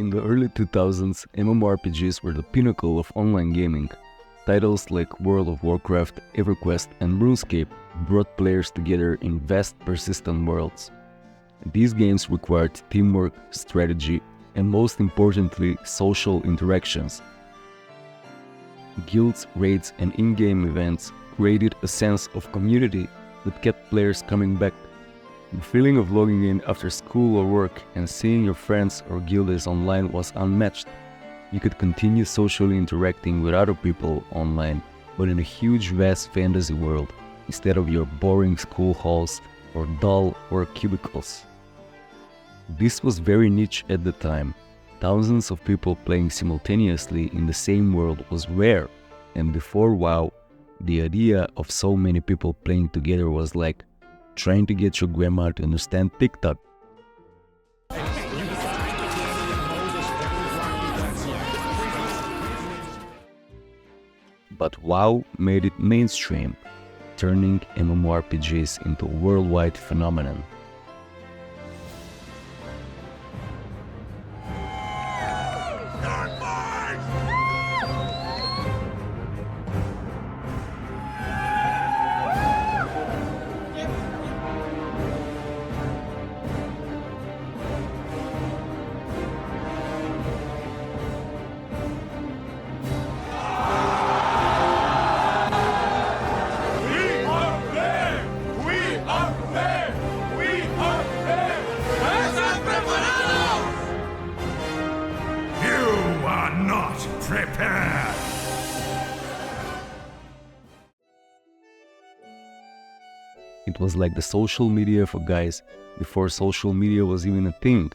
In the early 2000s, MMORPGs were the pinnacle of online gaming. Titles like World of Warcraft, EverQuest, and RuneScape brought players together in vast, persistent worlds. These games required teamwork, strategy, and most importantly, social interactions. Guilds, raids, and in-game events created a sense of community that kept players coming back. The feeling of logging in after school or work and seeing your friends or guildies online was unmatched. You could continue socially interacting with other people online, but in a huge, vast fantasy world, instead of your boring school halls or dull work cubicles. This was very niche at the time. Thousands of people playing simultaneously in the same world was rare, and before WoW, the idea of so many people playing together was like trying to get your grandma to understand TikTok. But WoW made it mainstream, turning MMORPGs into a worldwide phenomenon. Prepare! It was like the social media for guys before social media was even a thing.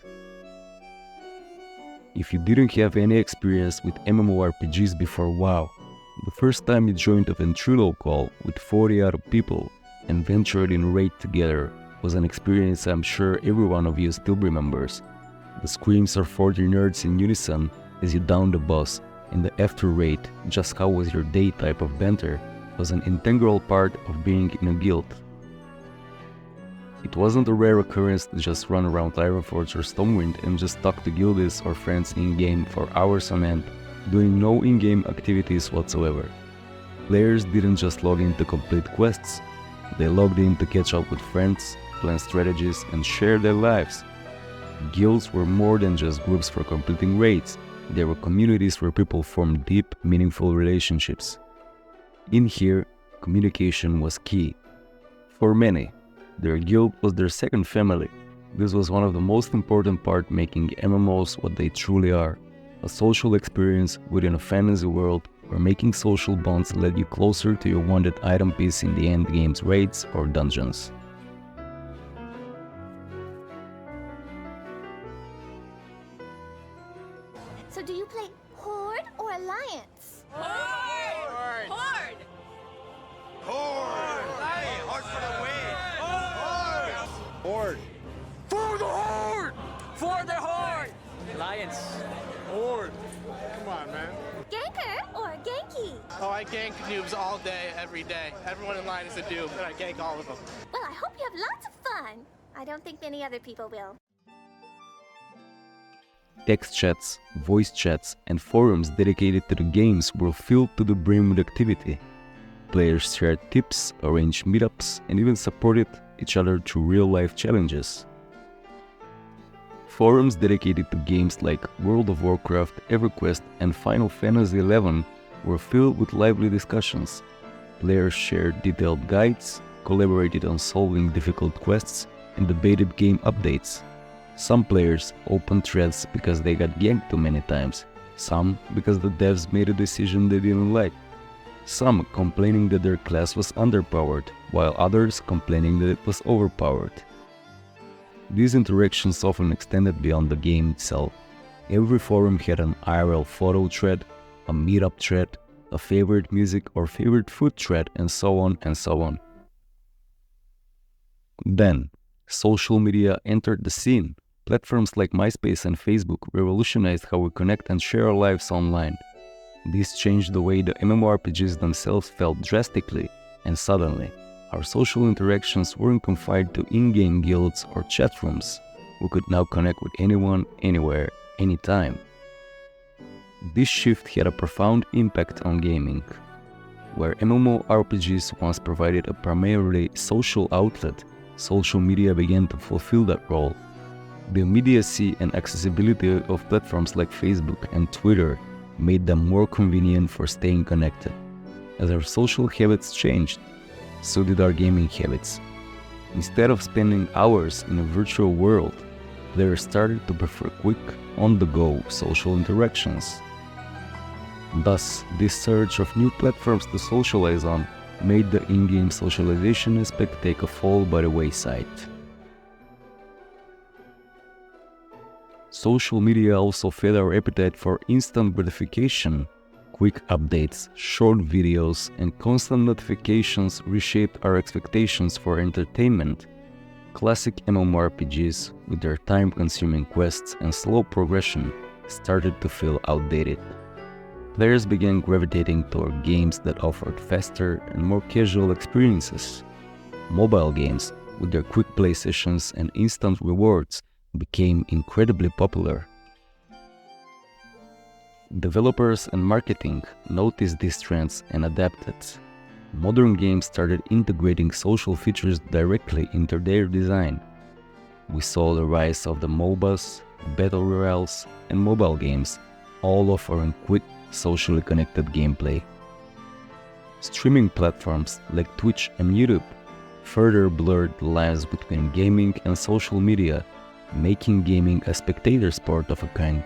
If you didn't have any experience with MMORPGs before WoW, the first time you joined a ventrilo call with 40 other people and ventured in raid together was an experience I'm sure every one of you still remembers. The screams of 40 nerds in unison as you downed the boss, and the after raid, just how was your day type of banter, was an integral part of being in a guild. It wasn't a rare occurrence to just run around Ironforge or Stormwind and just talk to guildies or friends in-game for hours on end, doing no in-game activities whatsoever. Players didn't just log in to complete quests, they logged in to catch up with friends, plan strategies, and share their lives. Guilds were more than just groups for completing raids. They were communities where people formed deep, meaningful relationships. In here, communication was key. For many, their guild was their second family. This was one of the most important parts making MMOs what they truly are, a social experience within a fantasy world where making social bonds led you closer to your wanted item piece in the end game's raids or dungeons. So do you play Horde or Alliance? Horde! Horde! Horde! Horde for the win! Horde! For the Horde! For the Horde! Alliance. Horde! Come on, man. Ganker or Genki? Oh, I gank noobs all day, every day. Everyone in line is a noob, and I gank all of them. Well, I hope you have lots of fun. I don't think many other people will. Text chats, voice chats, and forums dedicated to the games were filled to the brim with activity. Players shared tips, arranged meetups, and even supported each other through real-life challenges. Forums dedicated to games like World of Warcraft, EverQuest, and Final Fantasy XI were filled with lively discussions. Players shared detailed guides, collaborated on solving difficult quests, and debated game updates. Some players opened threads because they got ganked too many times, some because the devs made a decision they didn't like, some complaining that their class was underpowered, while others complaining that it was overpowered. These interactions often extended beyond the game itself. Every forum had an IRL photo thread, a meetup thread, a favorite music or favorite food thread, and so on and so on. Then, social media entered the scene. Platforms like MySpace and Facebook revolutionized how we connect and share our lives online. This changed the way the MMORPGs themselves felt drastically, and suddenly, our social interactions weren't confined to in-game guilds or chat rooms. We could now connect with anyone, anywhere, anytime. This shift had a profound impact on gaming. Where MMORPGs once provided a primarily social outlet, social media began to fulfill that role. The immediacy and accessibility of platforms like Facebook and Twitter made them more convenient for staying connected. As our social habits changed, so did our gaming habits. Instead of spending hours in a virtual world, players started to prefer quick, on-the-go social interactions. Thus, this surge of new platforms to socialize on made the in-game socialization aspect take a fall by the wayside. Social media also fed our appetite for instant gratification. Quick updates, short videos, and constant notifications reshaped our expectations for entertainment. Classic MMORPGs, with their time-consuming quests and slow progression, started to feel outdated. Players began gravitating toward games that offered faster and more casual experiences. Mobile games, with their quick play sessions and instant rewards, became incredibly popular. Developers and marketing noticed these trends and adapted. Modern games started integrating social features directly into their design. We saw the rise of the MOBAs, battle royales, and mobile games, all offering quick, socially connected gameplay. Streaming platforms like Twitch and YouTube further blurred the lines between gaming and social media, making gaming a spectator sport of a kind.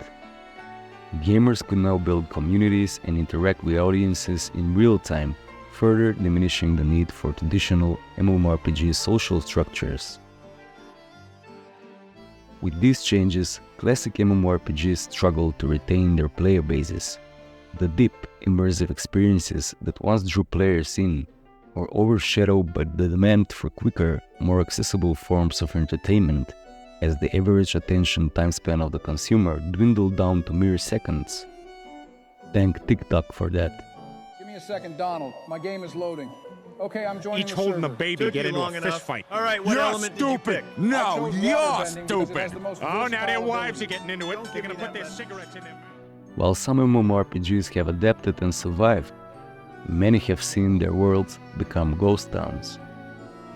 Gamers could now build communities and interact with audiences in real time, further diminishing the need for traditional MMORPG social structures. With these changes, classic MMORPGs struggled to retain their player bases. The deep, immersive experiences that once drew players in were overshadowed by the demand for quicker, more accessible forms of entertainment, as the average attention time span of the consumer dwindled down to mere seconds. Thank TikTok for that. Give me a second, Donald. My game is loading. Okay, I'm joining Each the holding a server. baby Took get you into a long fist enough. fight. All right, what You're element did you stupid. pick? I No, chose you're waterbending because it has stupid. the most Oh, now their versatile wives are abilities. getting into it, Don't giving give them me put that their much. cigarettes in their mouth. While some MMORPGs have adapted and survived, many have seen their worlds become ghost towns.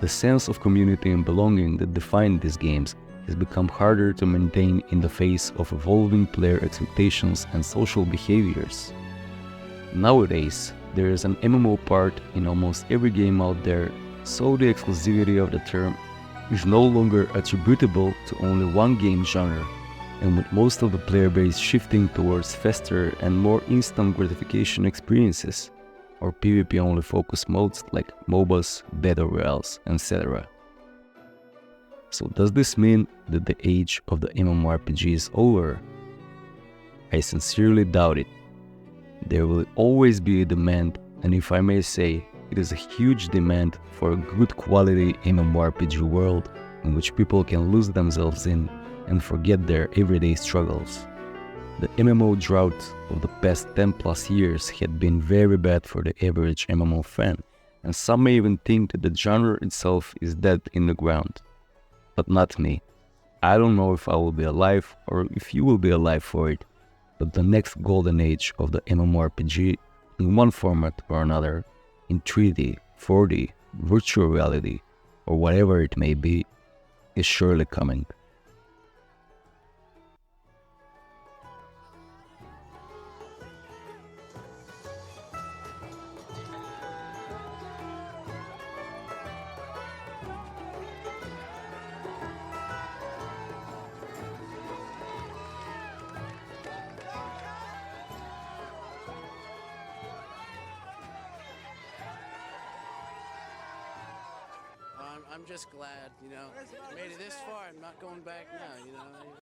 The sense of community and belonging that defined these games has become harder to maintain in the face of evolving player expectations and social behaviors. Nowadays, there is an MMO part in almost every game out there, so the exclusivity of the term is no longer attributable to only one game genre, and with most of the player base shifting towards faster and more instant gratification experiences, or PvP-only focused modes like MOBAs, battle royales, etc. So does this mean that the age of the MMORPG is over? I sincerely doubt it. There will always be a demand, and if I may say, it is a huge demand for a good quality MMORPG world in which people can lose themselves in and forget their everyday struggles. The MMO drought of the past 10 plus years had been very bad for the average MMO fan, and some may even think that the genre itself is dead in the ground. But not me. I don't know if I will be alive or if you will be alive for it, but the next golden age of the MMORPG, in one format or another, in 3D, 4D, virtual reality, or whatever it may be, is surely coming. I'm just glad, you know, made it this far. I'm not going back now, you know.